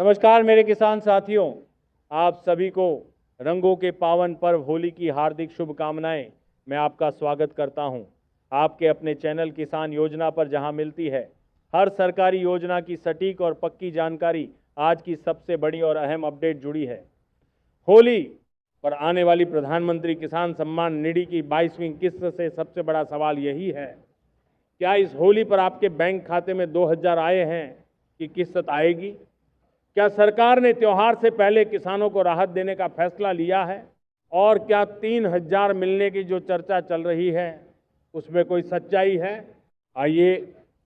नमस्कार मेरे किसान साथियों, आप सभी को रंगों के पावन पर्व होली की हार्दिक शुभकामनाएं। मैं आपका स्वागत करता हूं आपके अपने चैनल किसान योजना पर, जहां मिलती है हर सरकारी योजना की सटीक और पक्की जानकारी। आज की सबसे बड़ी और अहम अपडेट जुड़ी है होली पर आने वाली प्रधानमंत्री किसान सम्मान निधि की 22वीं किस्त से। सबसे बड़ा सवाल यही है, क्या इस होली पर आपके बैंक खाते में 2000 आए हैं कि किस्त आएगी? क्या सरकार ने त्योहार से पहले किसानों को राहत देने का फैसला लिया है? और क्या 3000 मिलने की जो चर्चा चल रही है उसमें कोई सच्चाई है? आइए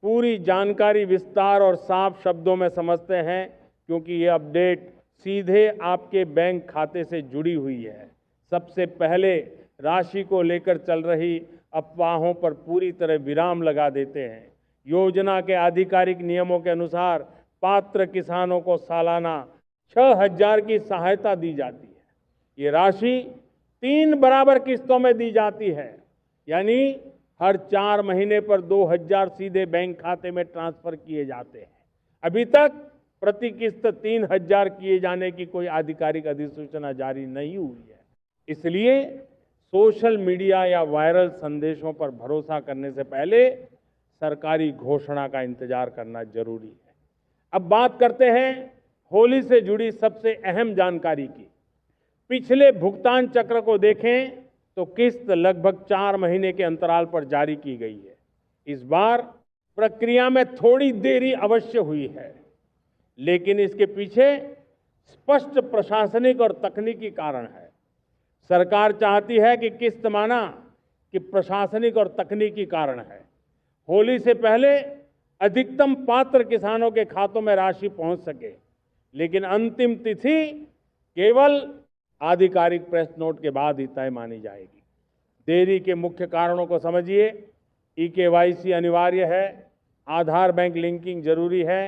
पूरी जानकारी विस्तार और साफ शब्दों में समझते हैं, क्योंकि ये अपडेट सीधे आपके बैंक खाते से जुड़ी हुई है। सबसे पहले राशि को लेकर चल रही अफवाहों पर पूरी तरह विराम लगा देते हैं। योजना के आधिकारिक नियमों के अनुसार पात्र किसानों को सालाना 6000 की सहायता दी जाती है। ये राशि 3 बराबर किस्तों में दी जाती है, यानी हर 4 महीने पर 2000 सीधे बैंक खाते में ट्रांसफर किए जाते हैं। अभी तक प्रति किस्त 3000 किए जाने की कोई आधिकारिक अधिसूचना जारी नहीं हुई है। इसलिए सोशल मीडिया या वायरल संदेशों पर भरोसा करने से पहले सरकारी घोषणा का इंतजार करना जरूरी है। अब बात करते हैं होली से जुड़ी सबसे अहम जानकारी की। पिछले भुगतान चक्र को देखें तो किस्त लगभग 4 महीने के अंतराल पर जारी की गई है। इस बार प्रक्रिया में थोड़ी देरी अवश्य हुई है, लेकिन इसके पीछे स्पष्ट प्रशासनिक और तकनीकी कारण है। सरकार चाहती है कि किस्त माना कि प्रशासनिक और तकनीकी कारण है। होली से पहले अधिकतम पात्र किसानों के खातों में राशि पहुंच सके, लेकिन अंतिम तिथि केवल आधिकारिक प्रेस नोट के बाद ही तय मानी जाएगी। देरी के मुख्य कारणों को समझिए। ई-केवाईसी अनिवार्य है, आधार बैंक लिंकिंग जरूरी है,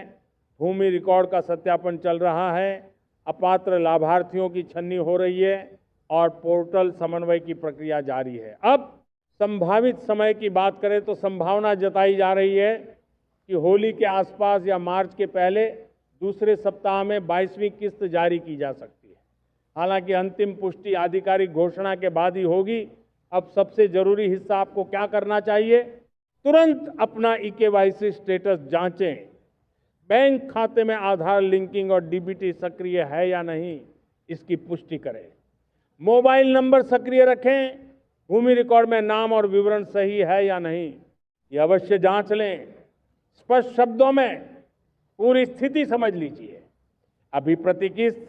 भूमि रिकॉर्ड का सत्यापन चल रहा है, अपात्र लाभार्थियों की छन्नी हो रही है और पोर्टल समन्वय की प्रक्रिया जारी है। अब संभावित समय की बात करें तो संभावना जताई जा रही है कि होली के आसपास या मार्च के पहले दूसरे सप्ताह में 22वीं किस्त जारी की जा सकती है। हालांकि अंतिम पुष्टि आधिकारिक घोषणा के बाद ही होगी। अब सबसे जरूरी हिस्सा आपको क्या करना चाहिए? तुरंत अपना ई-केवाईसी स्टेटस जांचें। बैंक खाते में आधार लिंकिंग और डीबीटी सक्रिय है या नहीं, इसकी पुष्टि करें। मोबाइल नंबर सक्रिय रखें। भूमि रिकॉर्ड में नाम और विवरण सही है या नहीं, ये अवश्य जांच लें। स्पष्ट शब्दों में पूरी स्थिति समझ लीजिए। अभी प्रति किस्त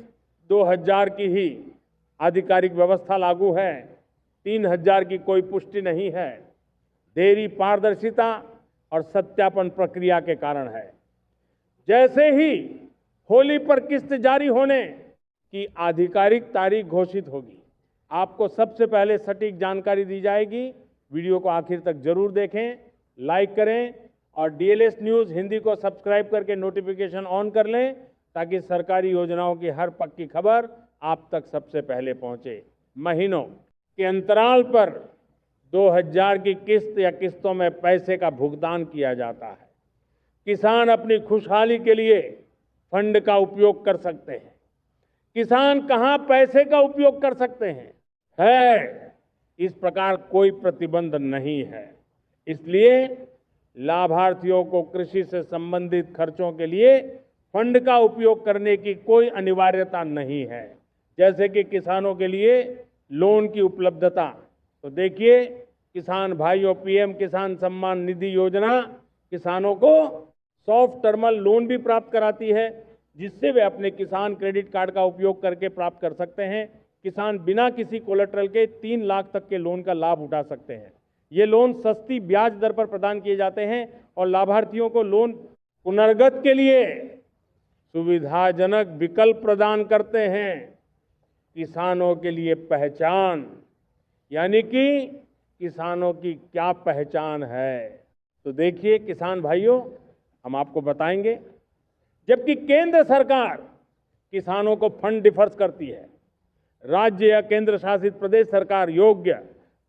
2000 की ही आधिकारिक व्यवस्था लागू है, 3000 की कोई पुष्टि नहीं है। देरी पारदर्शिता और सत्यापन प्रक्रिया के कारण है। जैसे ही होली पर किस्त जारी होने की आधिकारिक तारीख घोषित होगी, आपको सबसे पहले सटीक जानकारी दी जाएगी। वीडियो को आखिर तक जरूर देखें, लाइक करें और डीएलएस न्यूज़ हिंदी को सब्सक्राइब करके नोटिफिकेशन ऑन कर लें, ताकि सरकारी योजनाओं की हर पक्की खबर आप तक सबसे पहले पहुंचे। महीनों के अंतराल पर 2000 की किस्त या किस्तों में पैसे का भुगतान किया जाता है। किसान अपनी खुशहाली के लिए फंड का उपयोग कर सकते हैं। किसान कहां पैसे का उपयोग कर सकते हैं? इस प्रकार कोई प्रतिबंध नहीं है। इसलिए लाभार्थियों को कृषि से संबंधित खर्चों के लिए फंड का उपयोग करने की कोई अनिवार्यता नहीं है। जैसे कि किसानों के लिए लोन की उपलब्धता, तो देखिए किसान भाइयों, पीएम किसान सम्मान निधि योजना किसानों को सॉफ्ट टर्म लोन भी प्राप्त कराती है, जिससे वे अपने किसान क्रेडिट कार्ड का उपयोग करके प्राप्त कर सकते हैं। किसान बिना किसी कोलेटरल के 3 लाख तक के लोन का लाभ उठा सकते हैं। ये लोन सस्ती ब्याज दर पर प्रदान किए जाते हैं और लाभार्थियों को लोन पुनर्गत के लिए सुविधाजनक विकल्प प्रदान करते हैं। किसानों के लिए पहचान, यानी कि किसानों की क्या पहचान है, तो देखिए किसान भाइयों, हम आपको बताएंगे। जबकि केंद्र सरकार किसानों को फंड डिफर्स करती है, राज्य या केंद्र शासित प्रदेश सरकार योग्य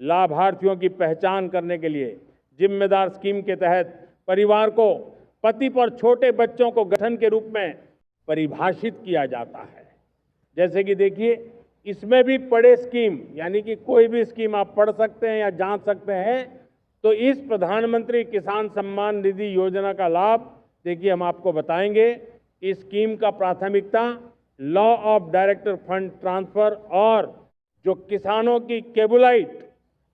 लाभार्थियों की पहचान करने के लिए जिम्मेदार स्कीम के तहत परिवार को, पति और छोटे बच्चों को गठन के रूप में परिभाषित किया जाता है। जैसे कि देखिए, इसमें भी पढ़े स्कीम, यानी कि कोई भी स्कीम आप पढ़ सकते हैं या जांच सकते हैं। तो इस प्रधानमंत्री किसान सम्मान निधि योजना का लाभ देखिए, हम आपको बताएंगे। इस स्कीम का प्राथमिकता law of direct fund transfer और जो किसानों की केबुलाइट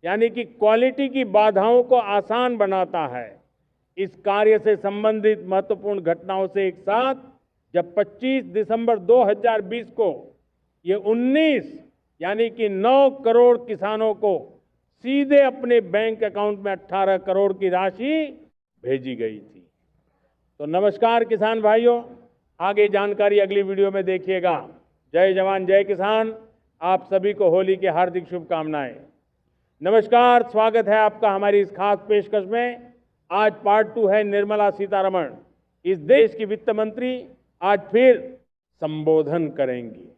यानी कि क्वालिटी की बाधाओं को आसान बनाता है। इस कार्य से संबंधित महत्वपूर्ण घटनाओं से एक साथ जब 25 दिसंबर 2020 को ये 19 यानी कि 9 करोड़ किसानों को सीधे अपने बैंक अकाउंट में 18 करोड़ की राशि भेजी गई थी। तो नमस्कार किसान भाइयों, आगे जानकारी अगली वीडियो में देखिएगा। जय जवान जय किसान। आप सभी को होली की हार्दिक शुभकामनाएं। नमस्कार, स्वागत है आपका हमारी इस खास पेशकश में। आज पार्ट 2 है निर्मला सीतारमण। इस देश की वित्त मंत्री आज फिर संबोधन करेंगी।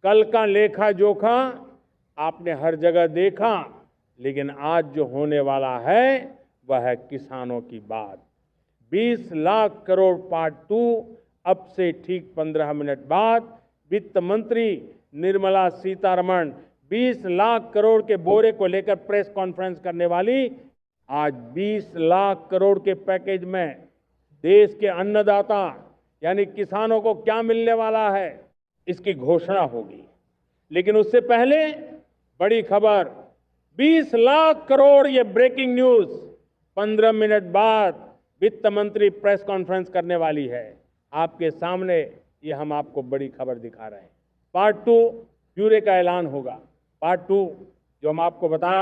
कल का लेखा जोखा आपने हर जगह देखा, लेकिन आज जो होने वाला है वह है किसानों की बात। 20 लाख करोड़ पार्ट 2 अब से ठीक 15 मिनट बाद वित्त मंत्री निर्मला सीतारमण 20 लाख करोड़ के बोरे को लेकर प्रेस कॉन्फ्रेंस करने वाली। आज 20 लाख करोड़ के पैकेज में देश के अन्नदाता यानी किसानों को क्या मिलने वाला है, इसकी घोषणा होगी। लेकिन उससे पहले बड़ी खबर, 20 लाख करोड़, ये ब्रेकिंग न्यूज 15 मिनट बाद वित्त मंत्री प्रेस कॉन्फ्रेंस करने वाली है। आपके सामने ये हम आपको बड़ी खबर दिखा रहे हैं। पार्ट 2 ब्यूरे का ऐलान होगा। पार्ट 2 जो हम आपको बता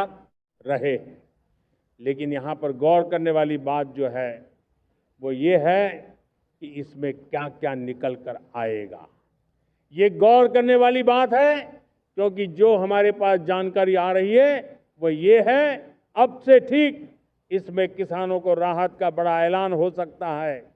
रहे हैं, लेकिन यहाँ पर गौर करने वाली बात जो है वो ये है कि इसमें क्या क्या निकल कर आएगा। ये गौर करने वाली बात है, क्योंकि जो हमारे पास जानकारी आ रही है वो ये है, अब से ठीक इसमें किसानों को राहत का बड़ा ऐलान हो सकता है।